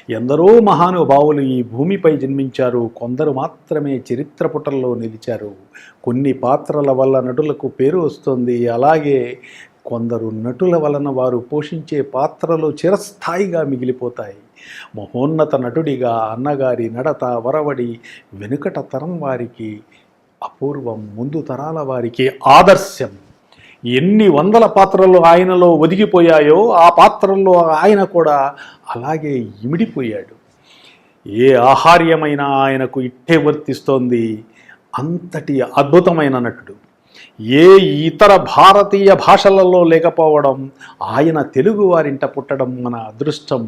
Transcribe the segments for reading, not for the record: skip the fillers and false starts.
ఎందరో మహానుభావులు ఈ భూమిపై జన్మించారు, కొందరు మాత్రమే చరిత్ర పుటల్లో నిలిచారు. కొన్ని పాత్రల వల్ల నటులకు పేరు వస్తుంది, అలాగే కొందరు నటుల వలన వారు పోషించే పాత్రలు చిరస్థాయిగా మిగిలిపోతాయి. మహోన్నత నటుడిగా అన్నగారి నడత, వరవడి వెనుకట తరం వారికి అపూర్వం, ముందు తరాల వారికి ఆదర్శం. ఎన్ని వందల పాత్రలు ఆయనలో ఒదిగిపోయాయో ఆ పాత్రల్లో ఆయన కూడా అలాగే ఇమిడిపోయాడు. ఏ ఆహార్యమైనా ఆయనకు ఇట్టే వర్తిస్తోంది. అంతటి అద్భుతమైన నటుడు. ఏ ఇతర భారతీయ భాషలలో లేకపోవడం, ఆయన తెలుగు వారింట పుట్టడం మన అదృష్టం.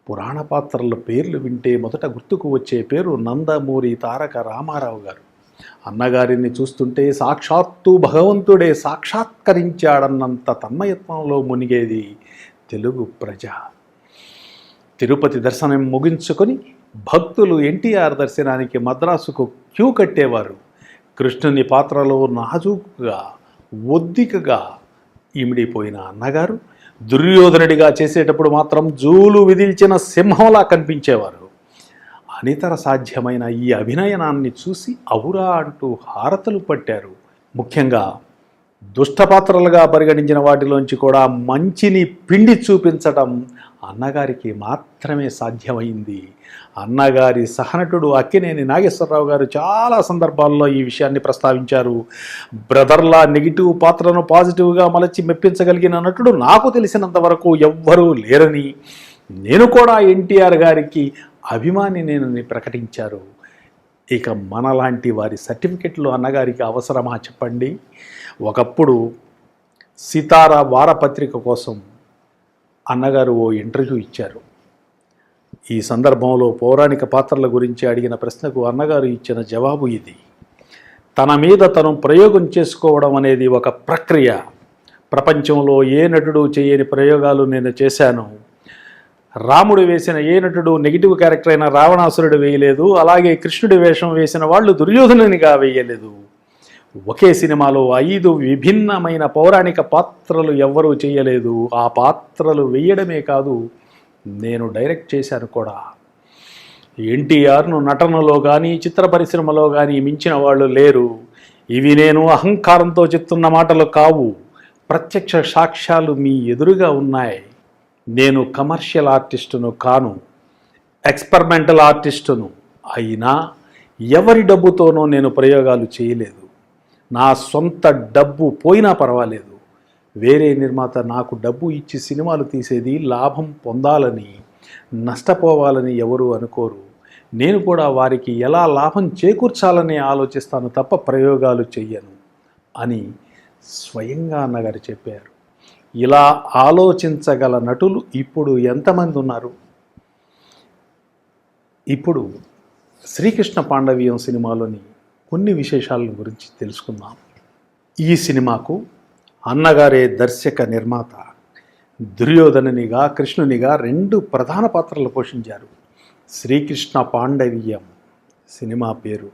పురాణ పాత్రల పేర్లు వింటే మొదట గుర్తుకు వచ్చే పేరు నందమూరి తారక రామారావు గారు. అన్నగారిని చూస్తుంటే సాక్షాత్తు భగవంతుడే సాక్షాత్కరించాడన్నంత తన్మయత్వంలో మునిగేది తెలుగు ప్రజ. తిరుపతి దర్శనం ముగించుకొని భక్తులు ఎన్టీఆర్ దర్శనానికి మద్రాసుకు క్యూ కట్టేవారు. కృష్ణుని పాత్రలో నాజూకుగా, ఒద్దికగా ఇమిడిపోయిన అన్నగారు దుర్యోధనుడిగా చేసేటప్పుడు మాత్రం జూలు విదిల్చిన సింహంలా కనిపించేవారు. అనితర సాధ్యమైన ఈ అభినయనాన్ని చూసి ఔరా అంటూ హారతలు పట్టారు. ముఖ్యంగా దుష్టపాత్రలుగా పరిగణించిన వాటిలోంచి కూడా మంచిని పిండి చూపించటం అన్నగారికి మాత్రమే సాధ్యమైంది. అన్నగారి సహనటుడు అక్కినేని నాగేశ్వరరావు గారు చాలా సందర్భాల్లో ఈ విషయాన్ని ప్రస్తావించారు. బ్రదర్లా నెగిటివ్ పాత్రను పాజిటివ్గా మలచి మెప్పించగలిగిన నటుడు నాకు తెలిసినంత వరకు ఎవ్వరూ లేరని, నేను కూడా ఎన్టీఆర్ గారికి అభిమాని నేనని ప్రకటించారు. ఇక మనలాంటి వారి సర్టిఫికెట్లు అన్నగారికి అవసరమా చెప్పండి? ఒకప్పుడు సితారా వారపత్రిక కోసం అన్నగారు ఓ ఇంటర్వ్యూ ఇచ్చారు. ఈ సందర్భంలో పౌరాణిక పాత్రల గురించి అడిగిన ప్రశ్నకు అన్నగారు ఇచ్చిన జవాబు ఇది. తన మీద తను ప్రయోగం చేసుకోవడం అనేది ఒక ప్రక్రియ. ప్రపంచంలో ఏ నటుడు చేయని ప్రయోగాలు నేను చేశాను. రాముడు వేసిన ఏ నటుడు నెగిటివ్ క్యారెక్టర్ అయిన రావణాసురుడు వేయలేదు, అలాగే కృష్ణుడి వేషం వేసిన వాళ్ళు దుర్యోధనునిగా వేయలేదు. ఒకే సినిమాలో 5 విభిన్నమైన పౌరాణిక పాత్రలు ఎవ్వరూ చేయలేదు. ఆ పాత్రలు వేయడమే కాదు, నేను డైరెక్ట్ చేశాను కూడా. ఎన్టీఆర్ను నటనలో కానీ చిత్ర పరిశ్రమలో కానీ మించిన వాళ్ళు లేరు. ఇవి నేను అహంకారంతో చెప్తున్న మాటలు కావు, ప్రత్యక్ష సాక్ష్యాలు మీ ఎదురుగా ఉన్నాయి. నేను కమర్షియల్ ఆర్టిస్టును కాను, ఎక్స్పెరిమెంటల్ ఆర్టిస్టును. అయినా ఎవరి డబ్బుతోనో నేను ప్రయోగాలు చేయలేదు. నా సొంత డబ్బు పోయినా పర్వాలేదు. వేరే నిర్మాత నాకు డబ్బు ఇచ్చి సినిమాలు తీసేది లాభం పొందాలని, నష్టపోవాలని ఎవరు అనుకోరు. నేను కూడా వారికి ఎలా లాభం చేకూర్చాలని ఆలోచిస్తాను తప్ప ప్రయోగాలు చెయ్యను అని స్వయంగా అన్నగారు చెప్పారు. ఇలా ఆలోచించగల నటులు ఇప్పుడు ఎంతమంది ఉన్నారు? ఇప్పుడు శ్రీకృష్ణ పాండవీయం సినిమాలోని కొన్ని విశేషాల గురించి తెలుసుకుందాం. ఈ సినిమాకు అన్నగారే దర్శక నిర్మాత. దుర్యోధనునిగా, కృష్ణునిగా 2 ప్రధాన పాత్రలు పోషించారు. శ్రీకృష్ణ పాండవీయం సినిమా పేరు.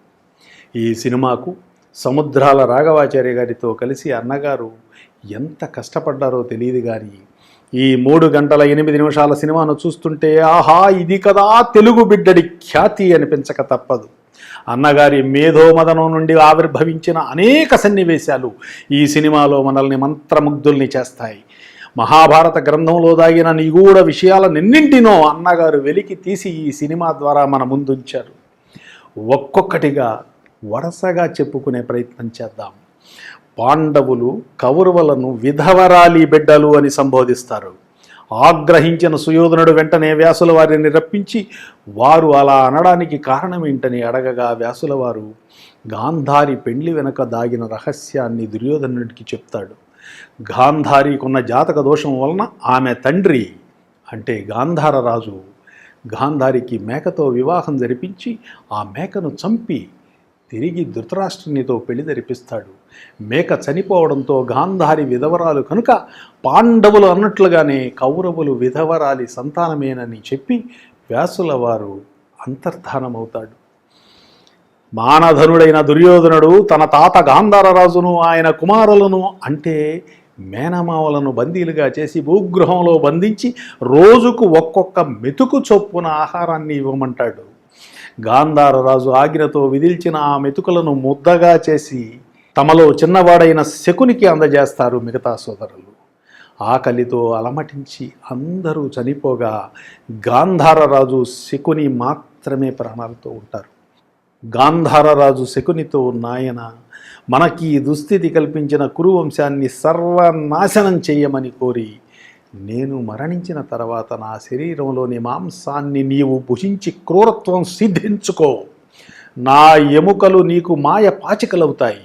ఈ సినిమాకు సముద్రాల రాఘవాచార్య గారితో కలిసి అన్నగారు ఎంత కష్టపడ్డారో తెలియదు కానీ ఈ 3 గంటల 8 నిమిషాల సినిమాను చూస్తుంటే ఆహా, ఇది కదా తెలుగు బిడ్డడి ఖ్యాతి అనిపించక తప్పదు. అన్నగారి మేధోమదనం నుండి ఆవిర్భవించిన అనేక సన్నివేశాలు ఈ సినిమాలో మనల్ని మంత్రముగ్ధుల్ని చేస్తాయి. మహాభారత గ్రంథంలో దాగిన నిగూఢ విషయాలన్నింటినో అన్నగారు వెలికి తీసి ఈ సినిమా ద్వారా మన ముందుంచారు. ఒక్కొక్కటిగా వరుసగా చెప్పుకునే ప్రయత్నం చేద్దాం. పాండవులు కౌరవులను విధవరాలి బిడ్డలు అని సంబోధిస్తారు. ఆగ్రహించిన సుయోధనుడు వెంటనే వ్యాసుల వారిని రప్పించి వారు అలా అనడానికి కారణం ఏంటని అడగగా వ్యాసుల వారు గాంధారి పెండ్లి వెనక దాగిన రహస్యాన్ని దుర్యోధనుడికి చెప్తాడు. గాంధారికున్న జాతక దోషం వలన ఆమె తండ్రి అంటే గాంధార రాజు గాంధారికి మేకతో వివాహం జరిపించి ఆ మేకను చంపి తిరిగి ధృతరాష్ట్రునితో పెళ్లి జరిపిస్తాడు. మేక చనిపోవడంతో గాంధారి విధవరాలు కనుక పాండవులు అన్నట్లుగానే కౌరవులు విధవరాలి సంతానమేనని చెప్పి వ్యాసుల వారు అంతర్ధానమవుతాడు. మానధనుడైన దుర్యోధనుడు తన తాత గాంధార రాజును, ఆయన కుమారులను అంటే మేనమావలను బందీలుగా చేసి భూగృహంలో బంధించి రోజుకు ఒక్కొక్క మెతుకు చొప్పున ఆహారాన్ని ఇవ్వమంటాడు. గాంధారరాజు ఆజ్ఞతో విధిల్చిన ఆ మెతుకులను ముద్దగా చేసి తమలో చిన్నవాడైన శకునికి అందజేస్తారు మిగతా సోదరులు. ఆకలితో అలమటించి అందరూ చనిపోగా గాంధారరాజు శకుని మాత్రమే ప్రాణాలతో ఉంటారు. గాంధారరాజు శకునితో, నాయన, మనకి ఈ దుస్థితి కల్పించిన కురువంశాన్ని సర్వనాశనం చేయమని కోరి, నేను మరణించిన తర్వాత నా శరీరంలోని మాంసాన్ని నీవు భుజించి క్రూరత్వం సిద్ధించుకో, నా ఎముకలు నీకు మాయ పాచికలవుతాయి,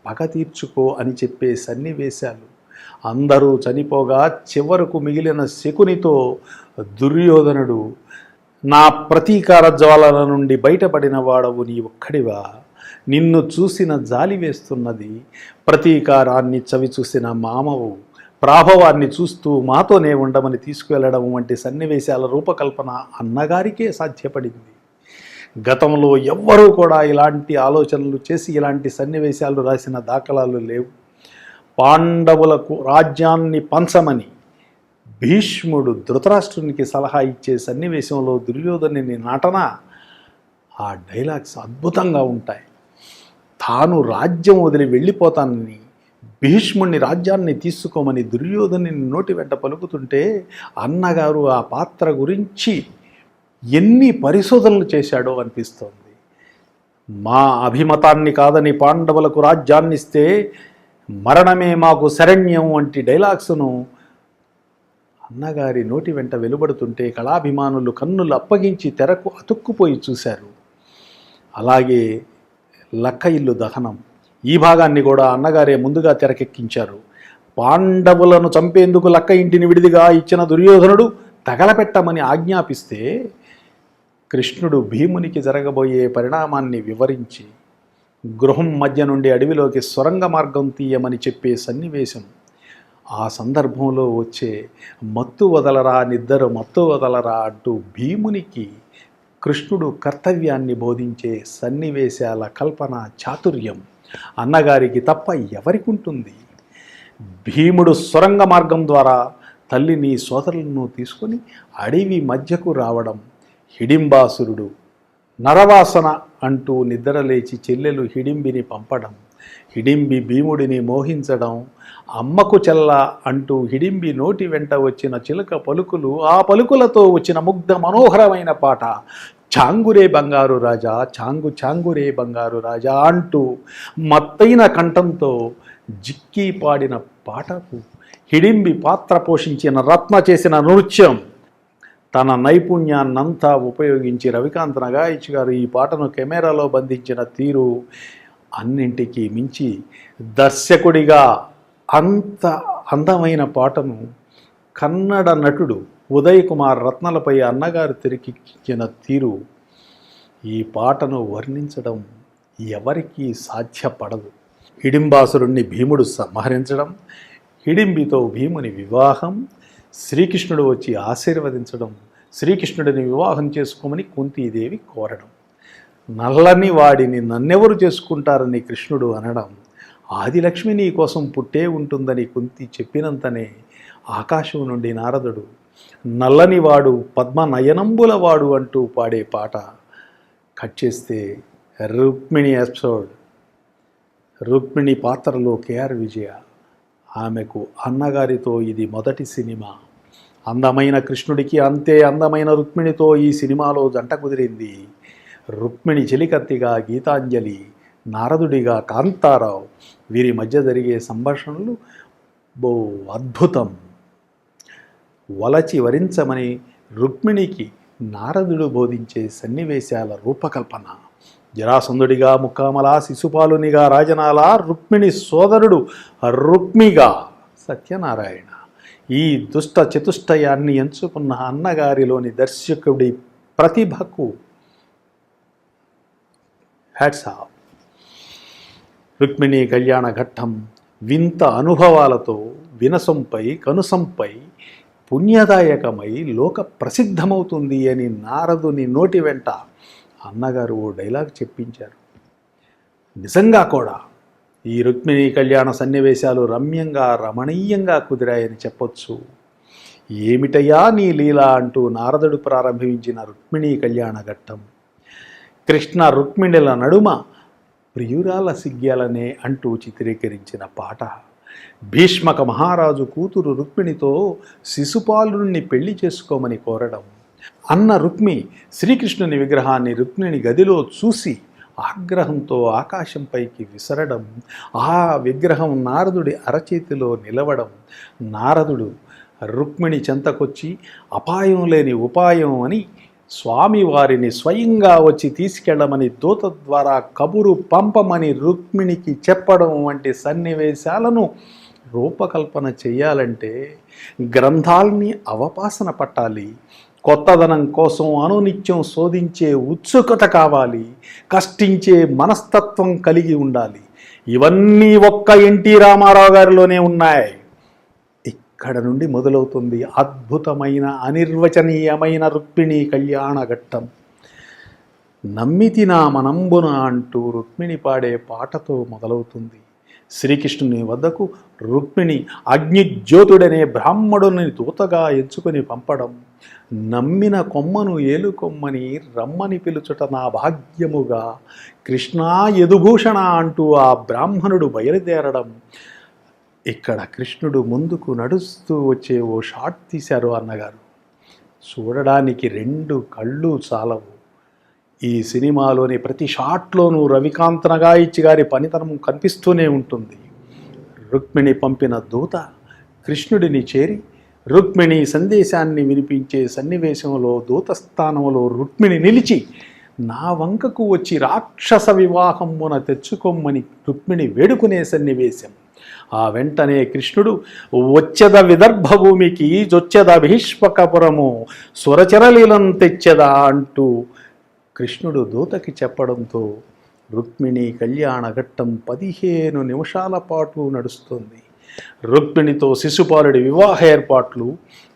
పగ తీర్చుకో అని చెప్పే సన్నివేశాలు. అందరూ చనిపోగా చివరకు మిగిలిన శకునితో దుర్యోధనుడు, నా ప్రతీకార జ్వాలల నుండి బయటపడిన వాడవు నీ ఒక్కడివా, నిన్ను చూసిన జాలి వేస్తున్నది, ప్రతీకారాన్ని చవి చూసిన మామవు, ప్రాభవాన్ని చూస్తూ మాతోనే ఉండమని తీసుకువెళ్ళడం వంటి సన్నివేశాల రూపకల్పన అన్నగారికే సాధ్యపడింది. గతంలో ఎవ్వరూ కూడా ఇలాంటి ఆలోచనలు చేసి ఇలాంటి సన్నివేశాలు రాసిన దాఖలాలు లేవు. పాండవులకు రాజ్యాన్ని పంచమని భీష్ముడు ధృతరాష్ట్రునికి సలహా ఇచ్చే సన్నివేశంలో దుర్యోధనుని నటన, ఆ డైలాగ్స్ అద్భుతంగా ఉంటాయి. తాను రాజ్యం వదిలి వెళ్ళిపోతానని భీష్ముడిని రాజ్యాన్ని తీసుకోమని దుర్యోధనుని నోటి వెంట పలుకుతుంటే అన్నగారు ఆ పాత్ర గురించి ఎన్ని పరిశోధనలు చేశాడో అనిపిస్తోంది. మా అభిమతాన్ని కాదని పాండవులకు రాజ్యాన్ని ఇస్తే మరణమే మాకు శరణ్యం వంటి డైలాగ్స్ను అన్నగారి నోటి వెంట వెలువడుతుంటే కళాభిమానులు కన్నులు అప్పగించి తెరకు అతుక్కుపోయి చూశారు. అలాగే లక్క ఇల్లు దహనం, ఈ భాగాన్ని కూడా అన్నగారే ముందుగా తెరకెక్కించారు. పాండవులను చంపేందుకు లక్క ఇంటిని విడిదిగా ఇచ్చిన దుర్యోధనుడు తగలపెట్టమని ఆజ్ఞాపిస్తే కృష్ణుడు భీమునికి జరగబోయే పరిణామాన్ని వివరించి గృహం మధ్య నుండి అడవిలోకి సొరంగ మార్గం తీయమని చెప్పే సన్నివేశం, ఆ సందర్భంలో వచ్చే మత్తు వదలరా నిద్దరు మత్తు వదలరా అంటూ భీమునికి కృష్ణుడు కర్తవ్యాన్ని బోధించే సన్నివేశాల కల్పన చాతుర్యం అన్నగారికి తప్ప ఎవరికి ఉంటుంది? భీముడు సొరంగ మార్గం ద్వారా తల్లిని సోదరులను తీసుకొని అడవి మధ్యకు రావడం, హిడింబాసురుడు నరవాసన అంటూ నిద్రలేచి చెల్లెలు హిడింబిని పంపడం, హిడింబి భీముడిని మోహించడం, అమ్మకు చెల్ల అంటూ హిడింబి నోటి వెంట వచ్చిన చిలుక పలుకులు, ఆ పలుకులతో వచ్చిన ముగ్ధ మనోహరమైన పాట చాంగురే బంగారు రాజా, చాంగు చాంగురే బంగారు రాజా అంటూ మత్తైన కంఠంతో జిక్కి పాడిన పాటకు హిడింబి పాత్ర పోషించిన రత్న చేసిన నృత్యం, తన నైపుణ్యాన్నంతా ఉపయోగించి రవికాంత్ నగాయిచ్ గారు ఈ పాటను కెమెరాలో బంధించిన తీరు అన్నింటికీ మించి దర్శకుడిగా అంత అందమైన పాటను కన్నడ నటుడు ఉదయ్ కుమార్ రత్నలపై అన్నగారు తెరకెక్కించిన తీరు, ఈ పాటను వర్ణించడం ఎవరికీ సాధ్యపడదు. హిడింబాసురుణ్ణి భీముడు సంహరించడం, హిడింబితో భీముని వివాహం, శ్రీకృష్ణుడు వచ్చి ఆశీర్వదించడం, శ్రీకృష్ణుడిని వివాహం చేసుకోమని కుంతీదేవి కోరడం, నల్లని వాడిని నన్నెవరు చేసుకుంటారని కృష్ణుడు అనడం, ఆదిలక్ష్మి నీ కోసం పుట్టే ఉంటుందని కుంతి చెప్పినంతనే ఆకాశం నుండి నారదుడు నల్లనివాడు పద్మనయనంబులవాడు అంటూ పాడే పాట. కట్ చేస్తే రుక్మిణి ఎపిసోడ్, రుక్మిణి పాత్రలో కేఆర్ విజయ. ఆమెకు అన్నగారితో ఇది మొదటి సినిమా. అందమైన కృష్ణుడికి అంతే అందమైన రుక్మిణితో ఈ సినిమాలో జంట కుదిరింది. రుక్మిణి చెలికత్తిగా గీతాంజలి, నారదుడిగా కాంతారావు, వీరి మధ్య జరిగే సంభాషణలు బో అద్భుతం. వలచి వరించమని రుక్మిణికి నారదుడు బోధించే సన్నివేశాల రూపకల్పన, జరాసంధుడిగా ముక్కామల, శిశుపాలునిగా రాజనాల, రుక్మిణి సోదరుడు రుక్మిగా సత్యనారాయణ, ఈ దుష్ట చతుష్టయాన్ని ఎంచుకున్న అన్నగారిలోని దర్శకుడి ప్రతిభకు హ్యాట్స్ ఆఫ్. రుక్మిణి కళ్యాణ ఘట్టం వింత అనుభవాలతో వినసంపై కనుసంపై పుణ్యదాయకమై లోక ప్రసిద్ధమవుతుంది అని నారదుని నోటి వెంట అన్నగారు ఓ డైలాగ్ చెప్పించారు. నిజంగా కూడా ఈ రుక్మిణీ కళ్యాణ సన్నివేశాలు రమ్యంగా రమణీయంగా కుదిరాయని చెప్పొచ్చు. ఏమిటయా నీ లీల అంటూ నారదుడు ప్రారంభించిన రుక్మిణీ కళ్యాణ ఘట్టం కృష్ణ రుక్మిణుల నడుమ ప్రియురాల సిగ్యాలనే అంటూ చిత్రీకరించిన పాట, భీష్మక మహారాజు కూతురు రుక్మిణితో శిశుపాలుని పెళ్లి చేసుకోమని కోరడం, అన్న రుక్మి శ్రీకృష్ణుని విగ్రహాన్ని రుక్మిణి గదిలో చూసి ఆగ్రహంతో ఆకాశంపైకి విసరడం, ఆ విగ్రహం నారదుడి అరచేతిలో నిలవడం, నారదుడు రుక్మిణి చెంతకొచ్చి అపాయం లేని ఉపాయం అని స్వామివారిని స్వయంగా వచ్చి తీసుకెళ్లమని దూత ద్వారా కబురు పంపమని రుక్మిణికి చెప్పడం వంటి సన్నివేశాలను రూపకల్పన చేయాలంటే గ్రంథాల్ని అవపాసన పట్టాలి. కొత్తదనం కోసం అనునిత్యం శోధించే ఉత్సుకత కావాలి. కష్టించే మనస్తత్వం కలిగి ఉండాలి. ఇవన్నీ ఒక్క ఎన్టీ రామారావు గారిలోనే ఉన్నాయి. ఇక్కడ నుండి మొదలవుతుంది అద్భుతమైన అనిర్వచనీయమైన రుక్మిణీ కళ్యాణ ఘట్టం. నమ్మితి నా మనంబున అంటూ రుక్మిణి పాడే పాటతో మొదలవుతుంది. శ్రీకృష్ణుని వద్దకు రుక్మిణి అగ్నిజ్యోతుడనే బ్రాహ్మణుని దూతగా ఎంచుకొని పంపడం, నమ్మిన కొమ్మను ఏలుకొమ్మని రమ్మని పిలుచుట నా భాగ్యముగా, కృష్ణా యదుభూషణ అంటూ ఆ బ్రాహ్మణుడు బయలుదేరడం, ఇక్కడ కృష్ణుడు ముందుకు నడుస్తూ వచ్చే ఓ షాట్ తీశారు అన్నగారు. చూడడానికి 2 కళ్ళు చాలవు. ఈ సినిమాలోని ప్రతి షాట్లోనూ రవికాంత్ నగాయిచి గారి పనితనం కనిపిస్తూనే ఉంటుంది. రుక్మిణి పంపిన దూత కృష్ణుడిని చేరి రుక్మిణి సందేశాన్ని వినిపించే సన్నివేశంలో దూత స్థానంలో రుక్మిణి నిలిచి నా వంకకు వచ్చి రాక్షస వివాహమున తెచ్చుకోమని రుక్మిణి వేడుకునే సన్నివేశం. ఆ వెంటనే కృష్ణుడు వచ్చెద విదర్భ భూమికి జొచ్చెద భీష్మకపురము సురచరలీలం తెచ్చెద అంటూ కృష్ణుడు దూతకి చెప్పడంతో రుక్మిణీ కళ్యాణ ఘట్టం 15 నిమిషాల పాటు నడుస్తుంది. రుక్మిణితో శిశుపాలుడి వివాహ ఏర్పాట్లు,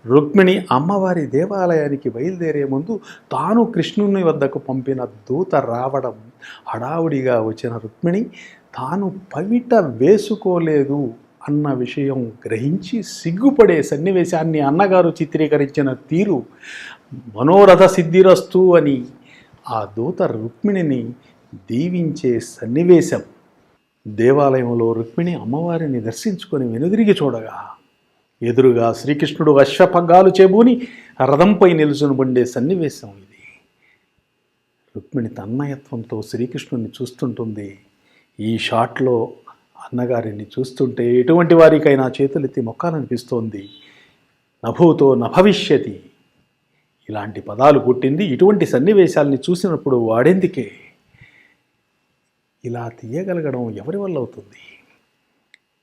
రుక్మిణి అమ్మవారి దేవాలయానికి బయలుదేరే ముందు తాను కృష్ణుని వద్దకు పంపిన దూత రావడం, హడావుడిగా వచ్చిన రుక్మిణి తాను పవిట వేసుకోలేదు అన్న విషయం గ్రహించి సిగ్గుపడే సన్నివేశాన్ని అన్నగారు చిత్రీకరించిన తీరు మనోరథ సిద్ధిరస్తు అని ఆ దూత రుక్మిణిని దీవించే సన్నివేశం. దేవాలయంలో రుక్మిణి అమ్మవారిని దర్శించుకొని వెనుదిరిగి చూడగా ఎదురుగా శ్రీకృష్ణుడు అశ్వపగ్గాలు చేబూని రథంపై నిలుచునుబండే సన్నివేశం ఇది. రుక్మిణి తన్మయత్వంతో శ్రీకృష్ణుని చూస్తుంటుంది. ఈ షాట్లో అన్నగారిని చూస్తుంటే ఎటువంటి వారికైనా చేతులెత్తి మొక్కాలనిపిస్తోంది. నభూతో నభవిష్యతి ఇలాంటి పదాలు పుట్టింది ఇటువంటి సన్నివేశాల్ని చూసినప్పుడు వాడేందుకే. ఇలా తీయగలగడం ఎవరి వల్ల అవుతుంది?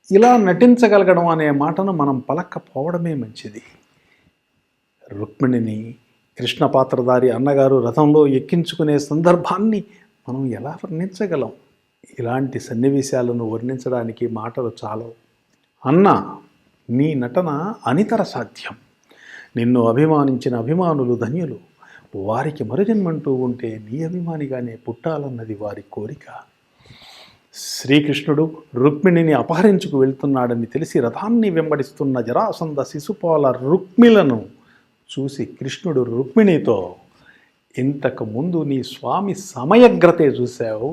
ఇలా నటించగలగడం అనే మాటను మనం పలక్కపోవడమే మంచిది. రుక్మిణిని కృష్ణ పాత్రధారి అన్నగారు రథంలో ఎక్కించుకునే సందర్భాన్ని మనం ఎలా వర్ణించగలం? ఇలాంటి సన్నివేశాలను వర్ణించడానికి మాటలు చాలవు. అన్న, నీ నటన అనితర సాధ్యం. నిన్ను అభిమానించిన అభిమానులు ధన్యులు. వారికి మరుజన్మంటూ ఉంటే నీ అభిమానిగానే పుట్టాలన్నది వారి కోరిక. శ్రీకృష్ణుడు రుక్మిణిని అపహరించుకు వెళ్తున్నాడని తెలిసి రథాన్ని వెంబడిస్తున్న జరాసంధ శిశుపాల రుక్మిలను చూసి కృష్ణుడు రుక్మిణితో, ఇంతకు ముందు నీ స్వామి సమయగ్రతే చూశావు,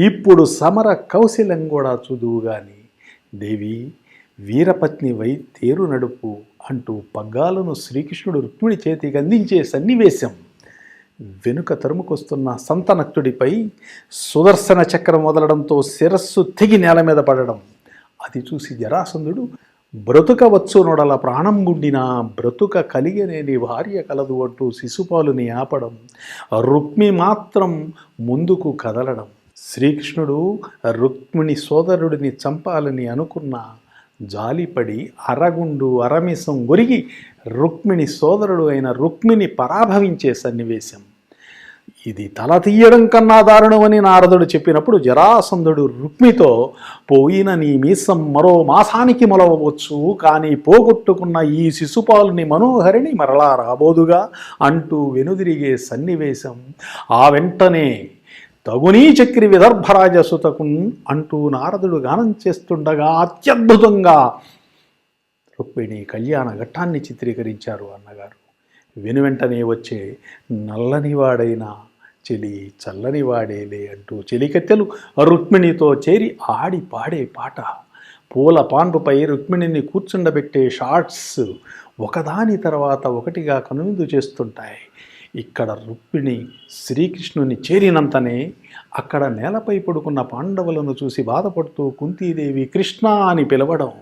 ఇప్పుడు సమర కౌశలం కూడా చూదువు గాని దేవి వీరపత్ని వై తేరు నడుపు అంటూ పగ్గాలను శ్రీకృష్ణుడు రుక్మిణి చేతికి అందించే సన్నివేశం. వెనుక తరుముకొస్తున్న సంతనక్తుడిపై సుదర్శన చక్రం వదలడంతో శిరస్సు తెగి నేల మీద పడడం, అది చూసి జరాసంధుడు బ్రతుకవచ్చు నొడల ప్రాణం గుండినా బ్రతుక కలిగనేని భార్య కలదు అంటూ శిశుపాలుని ఆపడం, రుక్మి మాత్రం ముందుకు కదలడం. శ్రీకృష్ణుడు రుక్మిణి సోదరుడిని చంపాలని అనుకున్న జాలిపడి అరగుండు అరమిసం ఒరిగి రుక్మిణి సోదరుడు అయిన రుక్మిని పరాభవించే సన్నివేశం. ఇది తల తీయడం కన్నా దారుణమని నారదుడు చెప్పినప్పుడు జరాసంధుడు రుక్మితో, పోయిన నీ మీసం మరో మాసానికి మొలవచ్చు, కానీ పోగొట్టుకున్న ఈ శిశుపాలుని మనోహరిని మరలా రాబోదుగా అంటూ వెనుదిరిగే సన్నివేశం. ఆ వెంటనే తగునీ చక్రి విదర్భరాజసుతకున్ అంటూ నారదుడు గానం చేస్తుండగా అత్యద్భుతంగా రుక్మిణి కళ్యాణ ఘట్టాన్ని చిత్రీకరించారు అన్నగారు. వెనువెంటనే వచ్చే నల్లనివాడైన చెలి చల్లనివాడేలే అంటూ చెలికత్తెలు రుక్మిణితో చేరి ఆడి పాడే పాట, పూల పాన్పుపై రుక్మిణిని కూర్చుండబెట్టే షార్ట్స్ ఒకదాని తర్వాత ఒకటిగా కనువిందు చేస్తుంటాయి. ఇక్కడ రుక్మిణి శ్రీకృష్ణుని చేరినంతనే అక్కడ నేలపై పడుకున్న పాండవులను చూసి బాధపడుతూ కుంతీదేవి కృష్ణ అని పిలవడం,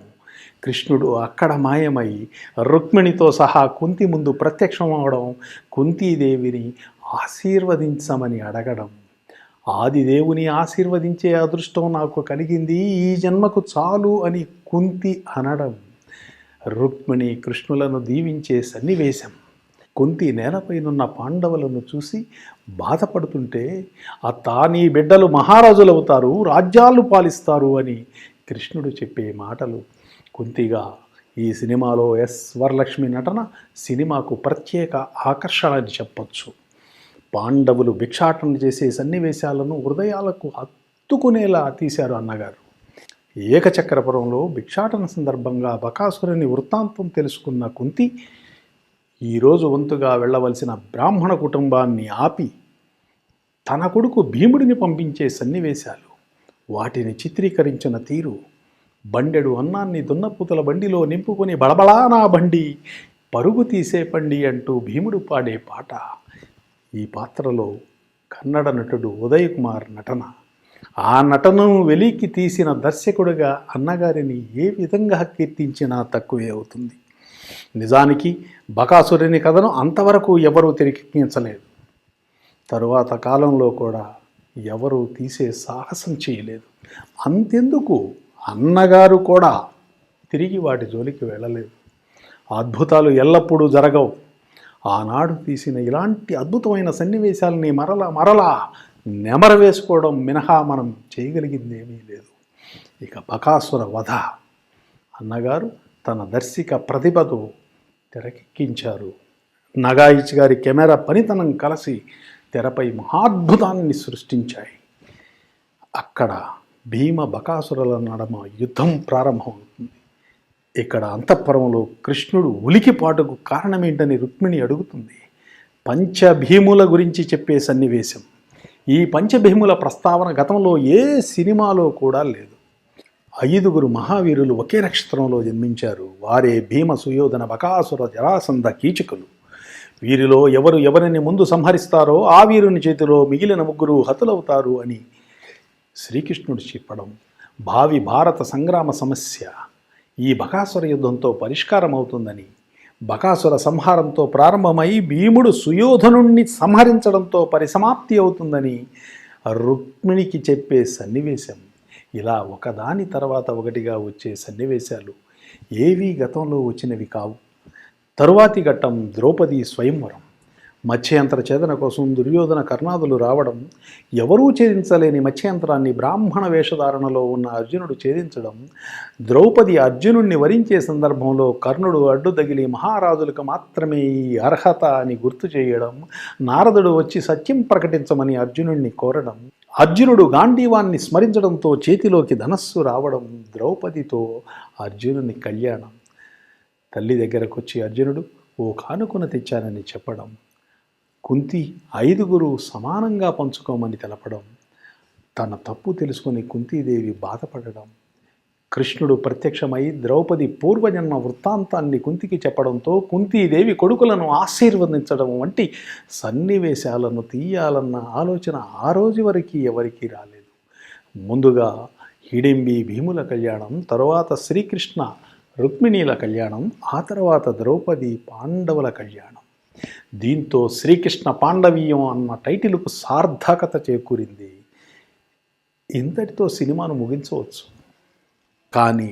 కృష్ణుడు అక్కడ మాయమై రుక్మిణితో సహా కుంతి ముందు ప్రత్యక్షమవడం, కుంతీదేవిని ఆశీర్వదించమని అడగడం, ఆదిదేవుని ఆశీర్వదించే అదృష్టం నాకు కలిగింది, ఈ జన్మకు చాలు అని కుంతి అనడం, రుక్మిణి కృష్ణులను దీవించే సన్నివేశం, కుంతి నేలపైనున్న పాండవులను చూసి బాధపడుతుంటే అత్తా నీ బిడ్డలు మహారాజులవుతారు, రాజ్యాలు పాలిస్తారు అని కృష్ణుడు చెప్పే మాటలు కుంతిగా ఈ సినిమాలో ఎస్ వరలక్ష్మి నటన సినిమాకు ప్రత్యేక ఆకర్షణ అని చెప్పచ్చు. పాండవులు భిక్షాటన చేసే సన్నివేశాలను హృదయాలకు హత్తుకునేలా తీశారు అన్నగారు. ఏకచక్రపురంలో భిక్షాటన సందర్భంగా బకాసురుని వృత్తాంతం తెలుసుకున్న కుంతి ఈరోజు వంతుగా వెళ్ళవలసిన బ్రాహ్మణ కుటుంబాన్ని ఆపి తన కొడుకు భీముడిని పంపించే సన్నివేశాలు, వాటిని చిత్రీకరించిన తీరు, బండెడు అన్నాన్ని దున్నపుతల బండిలో నింపుకొని బళబళా నా బండి పరుగు తీసే పండి అంటూ భీముడు పాడే పాట, ఈ పాత్రలో కన్నడ నటుడు ఉదయ్ కుమార్ నటన, ఆ నటనను వెలికి తీసిన దర్శకుడిగా అన్నగారిని ఏ విధంగా కీర్తించినా తక్కువే అవుతుంది. నిజానికి బకాసురుని కథను అంతవరకు ఎవరూ తెరకెక్కించలేదు. తరువాత కాలంలో కూడా ఎవరూ తీసే సాహసం చేయలేదు. అంతెందుకు అన్నగారు కూడా తిరిగి వాటి జోలికి వెళ్ళలేదు. అద్భుతాలు ఎల్లప్పుడూ జరగవు. ఆనాడు తీసిన ఇలాంటి అద్భుతమైన సన్నివేశాలని మరలా నెమరవేసుకోవడం మినహా మనం చేయగలిగిందేమీ లేదు. ఇక బకాసుర వధ అన్నగారు తన దర్శక ప్రతిభతో తెరకెక్కించారు. నగాయిచ్ గారి కెమెరా పనితనం కలిసి తెరపై మహాద్భుతాన్ని సృష్టించాయి. అక్కడ భీమ బకాసురుల నడమ యుద్ధం ప్రారంభమవుతుంది. ఇక్కడ అంతఃపురంలో కృష్ణుడు ఉలికిపాటుకు కారణమేంటని రుక్మిణి అడుగుతుంది. పంచభీముల గురించి చెప్పే సన్నివేశం. ఈ పంచభీముల ప్రస్తావన గతంలో ఏ సినిమాలో కూడా లేదు. 5 మహావీరులు ఒకే నక్షత్రంలో జన్మించారు. వారే భీమ, సుయోధన, బకాసుర, జరాసంధ, కీచకులు. వీరిలో ఎవరు ఎవరిని ముందు సంహరిస్తారో ఆ వీరుని చేతిలో మిగిలిన 3 హతులవుతారు అని శ్రీకృష్ణుడు చెప్పడం భావి భారత సంగ్రామ సమస్య ఈ బకాసుర యుద్ధంతో పరిష్కారం అవుతుందని, బకాసుర సంహారంతో ప్రారంభమై భీముడు సుయోధనుణ్ణి సంహరించడంతో పరిసమాప్తి అవుతుందని రుక్మిణికి చెప్పే సన్నివేశం. ఇలా ఒకదాని తర్వాత ఒకటిగా వచ్చే సన్నివేశాలు ఏవీ గతంలో వచ్చినవి కావు. తరువాతి ఘట్టం ద్రౌపది స్వయంవరం. మత్స్యంత్ర ఛేదన కోసం దుర్యోధన కర్ణాదులు రావడం, ఎవరూ ఛేదించలేని మత్స్యంత్రాన్ని బ్రాహ్మణ వేషధారణలో ఉన్న అర్జునుడు ఛేదించడం, ద్రౌపది అర్జునుడిని వరించే సందర్భంలో కర్ణుడు అడ్డు తగిలి మహారాజులకు మాత్రమే ఈ అర్హత అని గుర్తు చేయడం, నారదుడు వచ్చి సత్యం ప్రకటించమని అర్జునుడిని కోరడం, అర్జునుడు గాంధీవాన్ని స్మరించడంతో చేతిలోకి ధనస్సు రావడం, ద్రౌపదితో అర్జునుని కళ్యాణం, తల్లి దగ్గరకు వచ్చి అర్జునుడు ఓ కానుకను తెచ్చానని చెప్పడం, కుంతి 5 సమానంగా పంచుకోమని తెలపడం, తన తప్పు తెలుసుకొని కుంతీదేవి బాధపడడం, కృష్ణుడు ప్రత్యక్షమై ద్రౌపది పూర్వజన్మ వృత్తాంతాన్ని కుంతికి చెప్పడంతో కుంతీదేవి కొడుకులను ఆశీర్వదించడం వంటి సన్నివేశాలను తీయాలన్న ఆలోచన ఆ రోజు వరకు ఎవరికీ రాలేదు. ముందుగా హిడింబి భీముల కళ్యాణం, తరువాత శ్రీకృష్ణ రుక్మిణీల కళ్యాణం, ఆ తర్వాత ద్రౌపది పాండవుల కళ్యాణం. దీంతో శ్రీకృష్ణ పాండవీయం అన్న టైటిల్కు సార్థకత చేకూరింది. ఇంతటితో సినిమాను ముగించవచ్చు. కానీ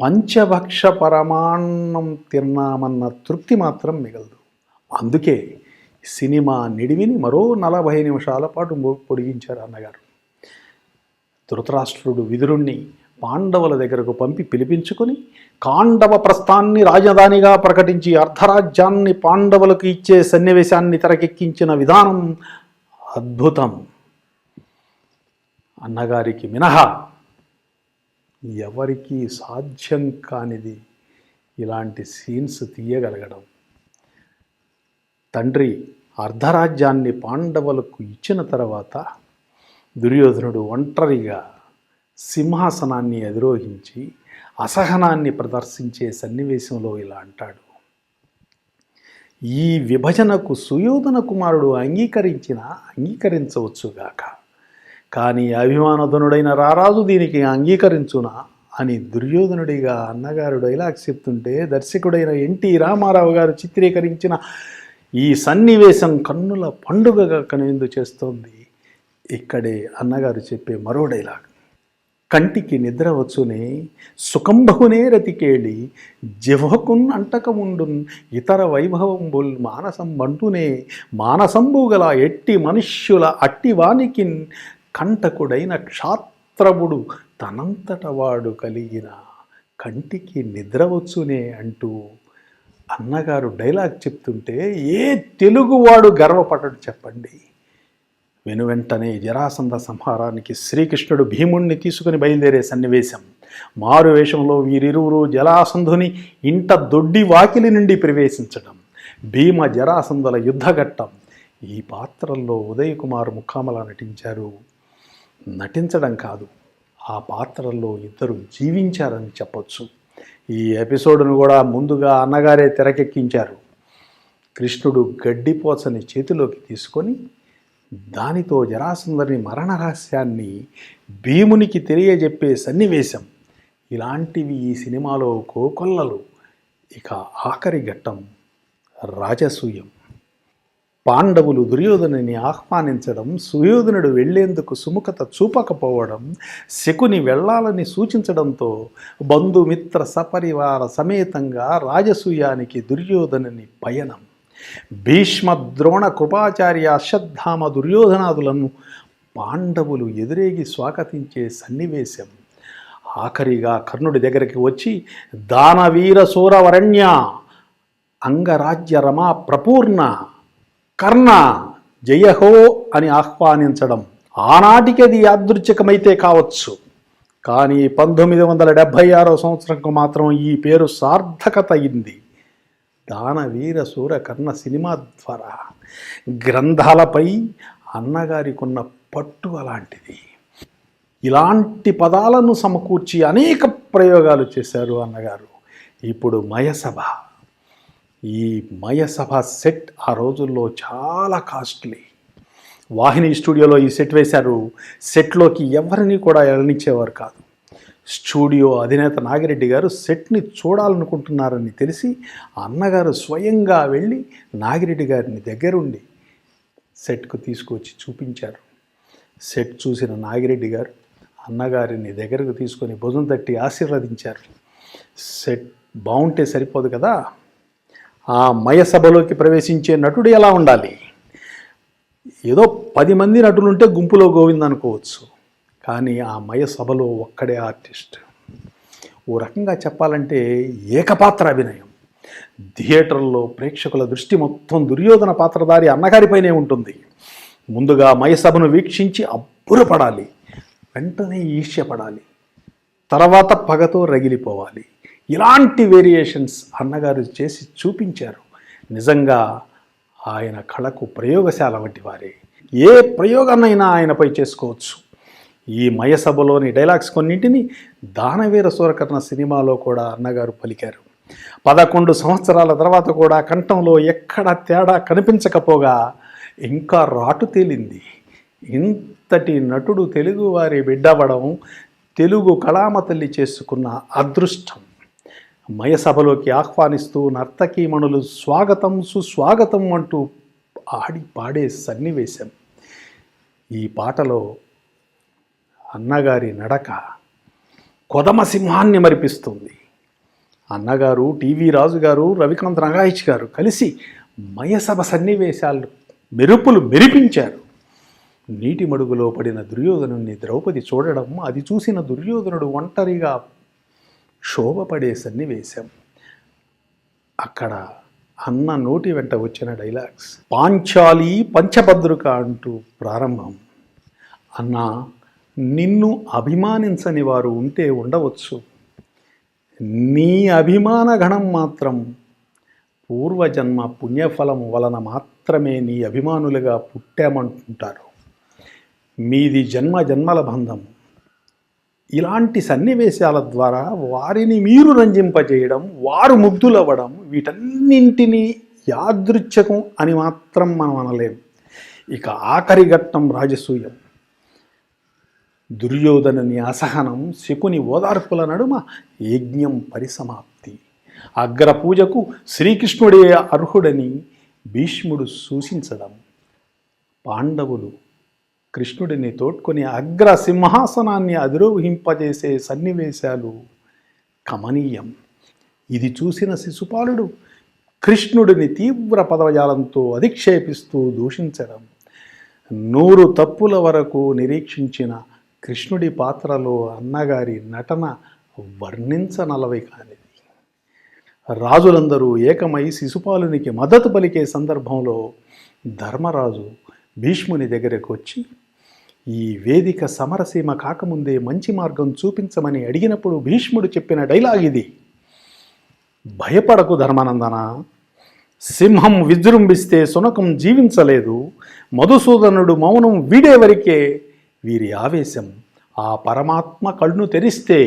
పంచభక్ష పరమాన్నం తిన్నామన్న తృప్తి మాత్రం మిగలదు. అందుకే సినిమా నిడివిని మరో 40 నిమిషాల పాటు పొడిగించారు అన్నగారు. ధృతరాష్ట్రుడు విదురుణ్ణి పాండవుల దగ్గరకు పంపి పిలిపించుకొని కాండవ ప్రస్థాన్ని రాజధానిగా ప్రకటించి అర్ధరాజ్యాన్ని పాండవులకు ఇచ్చే సన్నివేశాన్ని తెరకెక్కించిన విధానం అద్భుతం. అన్నగారికి మినహా ఎవరికీ సాధ్యం కానిది ఇలాంటి సీన్స్ తీయగలగడం. తండ్రి అర్ధరాజ్యాన్ని పాండవులకు ఇచ్చిన తర్వాత దుర్యోధనుడు ఒంటరిగా సింహాసనాన్ని అధిరోహించి అసహనాన్ని ప్రదర్శించే సన్నివేశంలో ఇలా అంటాడు: ఈ విభజనకు సుయోధన కుమారుడు అంగీకరించవచ్చుగాక, కానీ అభిమానధనుడైన రారాజు దీనికి అంగీకరించునా అని దుర్యోధనుడిగా అన్నగారు డైలాగ్స్ చెప్తుంటే దర్శకుడైన ఎన్టీ రామారావు గారు చిత్రీకరించిన ఈ సన్నివేశం కన్నుల పండుగగా కనువిందు చేస్తోంది. ఇక్కడే అన్నగారు చెప్పే మరో డైలాగ్: కంటికి నిద్ర వచ్చునే సుఖంబహునే రతికేళి జిహ్వకున్ అంటకముండున్ ఇతర వైభవంబుల్ మానసం బంటునే మానసంబు గల ఎట్టి మనుష్యుల అట్టివానికి కంటకుడైన క్షాత్రవుడు తనంతట వాడు కలిగిన కంటికి నిద్ర వచ్చునే అంటూ అన్నగారు డైలాగ్ చెప్తుంటే ఏ తెలుగువాడు గర్వపడడు చెప్పండి? వెనువెంటనే జరాసంధ సంహారానికి శ్రీకృష్ణుడు భీముణ్ణి తీసుకుని బయలుదేరే సన్నివేశం. మారు వేషంలో వీరిరువురు జరాసంధుని ఇంట దొడ్డి వాకిలి నుండి ప్రవేశించడం, భీమ జరాసంధుల యుద్ధఘట్టం. ఈ పాత్రల్లో ఉదయ్ కుమార్ ముఖామల నటించారు. నటించడం కాదు, ఆ పాత్రల్లో ఇద్దరు జీవించారని చెప్పొచ్చు. ఈ ఎపిసోడ్ను కూడా ముందుగా అన్నగారే తెరకెక్కించారు. కృష్ణుడు గడ్డిపోచని చేతిలోకి తీసుకొని దానితో జరాసంధుని మరణ రహస్యాన్ని భీమునికి తెలియజెప్పే సన్నివేశం. ఇలాంటివి ఈ సినిమాలో కోకొల్లలు. ఇక ఆఖరి ఘట్టం రాజసూయం. పాండవులు దుర్యోధనుని ఆహ్వానించడం, సుయోధనుడు వెళ్లేందుకు సుముఖత చూపకపోవడం, శకుని వెళ్లాలని సూచించడంతో బంధుమిత్ర సపరివార సమేతంగా రాజసూయానికి దుర్యోధనుని పయనం. భీష్మ, ద్రోణ, కృపాచార్య, అశ్వత్థామ, దుర్యోధనాదులను పాండవులు ఎదురేగి స్వాగతించే సన్నివేశం. ఆఖరిగా కర్ణుడి దగ్గరికి వచ్చి దానవీర సూరవరణ్య అంగరాజ్య రమా ప్రపూర్ణ కర్ణ జయహో అని ఆహ్వానించడం. ఆనాటికి అది యాదృచ్ఛికమైతే కావచ్చు, కానీ 1976వ సంవత్సరంకు మాత్రం ఈ పేరు సార్థకత అయింది. దానవీర సూర కర్ణ సినిమా ద్వారా గ్రంథాలపై అన్నగారికున్న పట్టు అలాంటిది. ఇలాంటి పదాలను సమకూర్చి అనేక ప్రయోగాలు చేశారు అన్నగారు. ఇప్పుడు మయసభ. ఈ మయసభ సెట్ ఆ రోజుల్లో చాలా కాస్ట్లీ. వాహిని స్టూడియోలో ఈ సెట్ వేశారు. సెట్లోకి ఎవరిని కూడా వెళ్ళనిచ్చేవారు కాదు. స్టూడియో అధినేత నాగిరెడ్డి గారు సెట్ని చూడాలనుకుంటున్నారని తెలిసి అన్నగారు స్వయంగా వెళ్ళి నాగిరెడ్డి గారిని దగ్గరుండి సెట్కు తీసుకొచ్చి చూపించారు. సెట్ చూసిన నాగిరెడ్డి గారు అన్నగారిని దగ్గరకు తీసుకొని భుజం తట్టి ఆశీర్వదించారు. సెట్ బాగుంటే సరిపోదు కదా, ఆ మయసభలోకి ప్రవేశించే నటుడు ఎలా ఉండాలి? ఏదో 10 మంది నటులుంటే గుంపులో గోవింద్ అనుకోవచ్చు, కానీ ఆ మయసభలో ఒక్కడే ఆర్టిస్ట్. ఓ రకంగా చెప్పాలంటే ఏకపాత్ర అభినయం. థియేటర్లో ప్రేక్షకుల దృష్టి మొత్తం దుర్యోధన పాత్రధారి అన్నగారిపైనే ఉంటుంది. ముందుగా మయసభను వీక్షించి అబ్బురపడాలి, వెంటనే ఈర్ష్యపడాలి, తర్వాత పగతో రగిలిపోవాలి. ఇలాంటి వేరియేషన్స్ అన్నగారు చేసి చూపించారు. నిజంగా ఆయన కళకు ప్రయోగశాల వంటి వారే. ఏ ప్రయోగాన్నైనా ఆయనపై చేసుకోవచ్చు. ఈ మయసభలోని డైలాగ్స్ కొన్నింటిని దానవీర సూరకర్ణ సినిమాలో కూడా అన్నగారు పలికారు. 11 సంవత్సరాల తర్వాత కూడా కంఠంలో ఎక్కడ తేడా కనిపించకపోగా ఇంకా రాటు తేలింది. ఇంతటి నటుడు తెలుగువారి బిడ్డవడం తెలుగు కళామ తల్లి చేసుకున్న అదృష్టం. మయసభలోకి ఆహ్వానిస్తూ నర్తకీమణులు స్వాగతం సుస్వాగతం అంటూ ఆడి పాడే సన్నివేశం. ఈ పాటలో అన్నగారి నడక కొదమ సింహాన్ని మరిపిస్తుంది. అన్నగారు, టీవీ రాజు గారు, రవికాంత్ రంగాయిచ్ గారు కలిసి మయసభ సన్నివేశాలు మెరుపులు మెరిపించారు. నీటి మడుగులో పడిన దుర్యోధనుని ద్రౌపది చూడడం, అది చూసిన దుర్యోధనుడు ఒంటరిగా క్షోభపడే సన్నివేశం. అక్కడ అన్న నోటి వెంట వచ్చిన డైలాగ్స్. పాంచాలి పంచభద్రుక అంటూ ప్రారంభం. అన్న, నిన్ను అభిమానించని వారు ఉంటే ఉండవచ్చు. నీ అభిమాన గణం మాత్రం పూర్వజన్మ పుణ్యఫలం వలన మాత్రమే నీ అభిమానులుగా పుట్టామంటుంటారు. మీది జన్మ జన్మల బంధం. ఇలాంటి సన్నివేశాల ద్వారా వారిని మీరు రంజింపజేయడం, వారు ముగ్ధులవ్వడం, వీటన్నింటినీ యాదృచ్ఛికం అని మాత్రం మనం అనలేం. ఇక ఆఖరి ఘట్టం రాజసూయం. దుర్యోధనుని అసహనం, శకుని ఓదార్పుల నడుమ యజ్ఞం పరిసమాప్తి. అగ్రపూజకు శ్రీకృష్ణుడే అర్హుడని భీష్ముడు సూచించడం, పాండవులు కృష్ణుడిని తోడ్కొని అగ్ర సింహాసనాన్ని అధిరోహింపజేసే సన్నివేశాలు కమనీయం. ఇది చూసిన శిశుపాలుడు కృష్ణుడిని తీవ్ర పదజాలంతో అధిక్షేపిస్తూ దూషించడం, 100 తప్పుల వరకు నిరీక్షించిన కృష్ణుడి పాత్రలో అన్నగారి నటన వర్ణించనలవి కానిది. రాజులందరూ ఏకమై శిశుపాలునికి మద్దతు పలికే సందర్భంలో ధర్మరాజు భీష్ముని దగ్గరకు వచ్చి, ఈ వేదిక సమరసీమ కాకముందే మంచి మార్గం చూపించమని అడిగినప్పుడు భీష్ముడు చెప్పిన డైలాగ్ ఇది. భయపడకు ధర్మానందన, సింహం విజృంభిస్తే శునకం జీవించలేదు. మధుసూదనుడు మౌనం వీడే వరకే వీరి ఆవేశం. ఆ పరమాత్మ కళ్ళు తెరిస్తే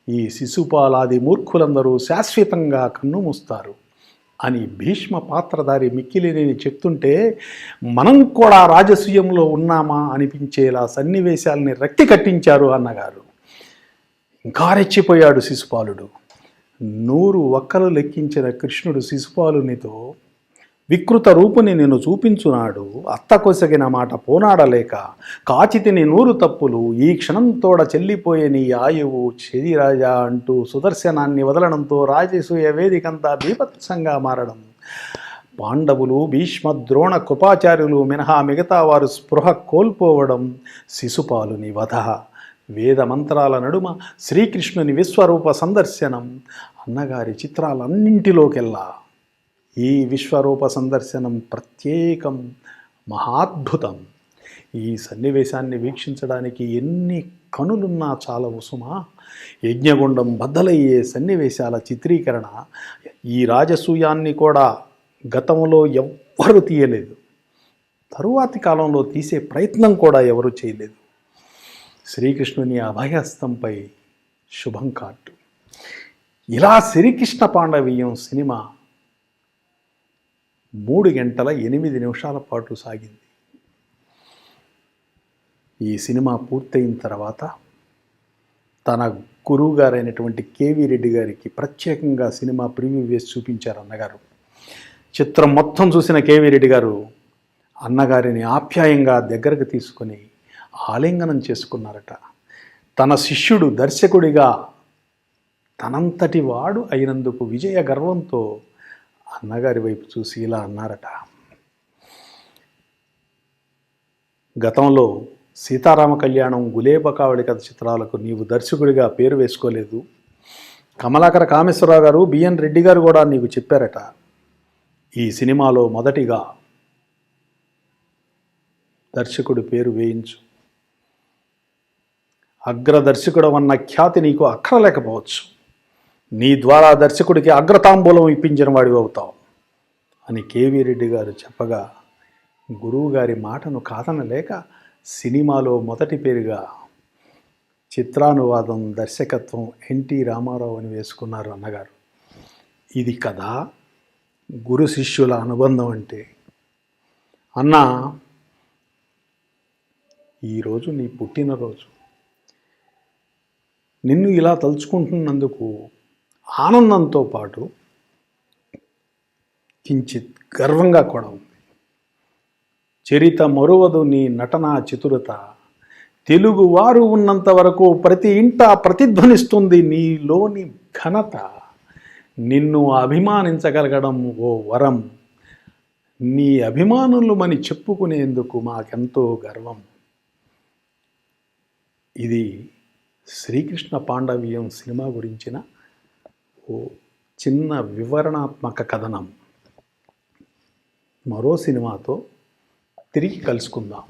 ఈ శిశుపాలాది మూర్ఖులందరూ శాశ్వతంగా కన్నుమూస్తారు అని భీష్మ పాత్రధారి మిక్కిలినేని చెప్తుంటే మనం కూడా రాజసూయంలో ఉన్నామా అనిపించేలా సన్నివేశాలని రక్తి కట్టించారు అన్నగారు. ఇంకా రెచ్చిపోయాడు శిశుపాలుడు. 100 ఒక్కలు లెక్కించిన కృష్ణుడు శిశుపాలునితో, వికృత రూపుని నేను చూపించునాడు, అత్త కొసగిన మాట పోనాడలేక కాచితిని 100 తప్పులు, ఈ క్షణంతోడ చెల్లిపోయే నీ ఆయువు చెదిరాజా అంటూ సుదర్శనాన్ని వదలడంతో రాజసూయ వేదికంతా బీభత్సంగా మారడం, పాండవులు భీష్మ ద్రోణ కృపాచార్యులు మినహా మిగతా వారు స్పృహ కోల్పోవడం, శిశుపాలుని వధ, వేద మంత్రాల నడుమ శ్రీకృష్ణుని విశ్వరూప సందర్శనం, అన్నగారి చిత్రాలన్నింటిలోకెల్లా ఈ విశ్వరూప సందర్శనం ప్రత్యేకం, మహాద్భుతం. ఈ సన్నివేశాన్ని వీక్షించడానికి ఎన్ని కనులున్నా చాలవు సుమా. యజ్ఞగుండం బద్దలయ్యే సన్నివేశాల చిత్రీకరణ ఈ రాజసూయాన్ని కూడా గతంలో ఎవ్వరూ తీయలేదు, తరువాతి కాలంలో తీసే ప్రయత్నం కూడా ఎవరూ చేయలేదు. శ్రీకృష్ణుని అభయహస్తంపై శుభం కార్డు. ఇలా శ్రీకృష్ణ పాండవీయం సినిమా 3 గంటల 8 నిమిషాల పాటు సాగింది. ఈ సినిమా పూర్తయిన తర్వాత తన గురువు గారైనటువంటి కేవీ రెడ్డి గారికి ప్రత్యేకంగా సినిమా ప్రివ్యూ వేసి చూపించారు అన్నగారు. చిత్రం మొత్తం చూసిన కేవీ రెడ్డి గారు అన్నగారిని ఆప్యాయంగా దగ్గరకు తీసుకొని ఆలింగనం చేసుకున్నారట. తన శిష్యుడు దర్శకుడిగా తనంతటి వాడు అయినందుకు విజయ గర్వంతో అన్నగారి వైపు చూసి ఇలా అన్నారట, గతంలో సీతారామ కళ్యాణం, గులేబకావళి కథ చిత్రాలకు నీవు దర్శకుడిగా పేరు వేసుకోలేదు. కమలాకర కామేశ్వరరావు గారు, బిఎన్ రెడ్డి గారు కూడా నీకు చెప్పారట, ఈ సినిమాలో మొదటిగా దర్శకుడి పేరు వేయించు. అగ్రదర్శకుడు అన్న ఖ్యాతి నీకు అక్కరలేకపోవచ్చు, నీ ద్వారా దర్శకుడికి అగ్రతాంబూలం ఇప్పించిన వాడివి అవుతావు అని కేవీ రెడ్డి గారు చెప్పగా గురువు గారి మాటను కాదనలేక సినిమాలో మొదటి పేరుగా చిత్రానువాదం, దర్శకత్వం ఎన్టీ రామారావు అని వేసుకున్నారు అన్నగారు. ఇది కదా గురు శిష్యుల అనుబంధం అంటే. అన్నా, ఈరోజు నీ పుట్టినరోజు. నిన్ను ఇలా తలుచుకుంటున్నందుకు ఆనందంతో పాటు కించిత్ గర్వంగా కూడా ఉంది. చరిత మరువదు నీ నటనా చతురత, తెలుగువారు ఉన్నంత వరకు ప్రతి ఇంట ప్రతిధ్వనిస్తుంది నీలోని ఘనత. నిన్ను అభిమానించగలగడం ఓ వరం, నీ అభిమానులమని చెప్పుకునేందుకు మాకెంతో గర్వం. ఇది శ్రీకృష్ణ పాండవీయం సినిమా గురించిన ఓ చిన్న వివరణాత్మక కథనం. మరో సినిమాతో తిరిగి కలుసుకుందాం.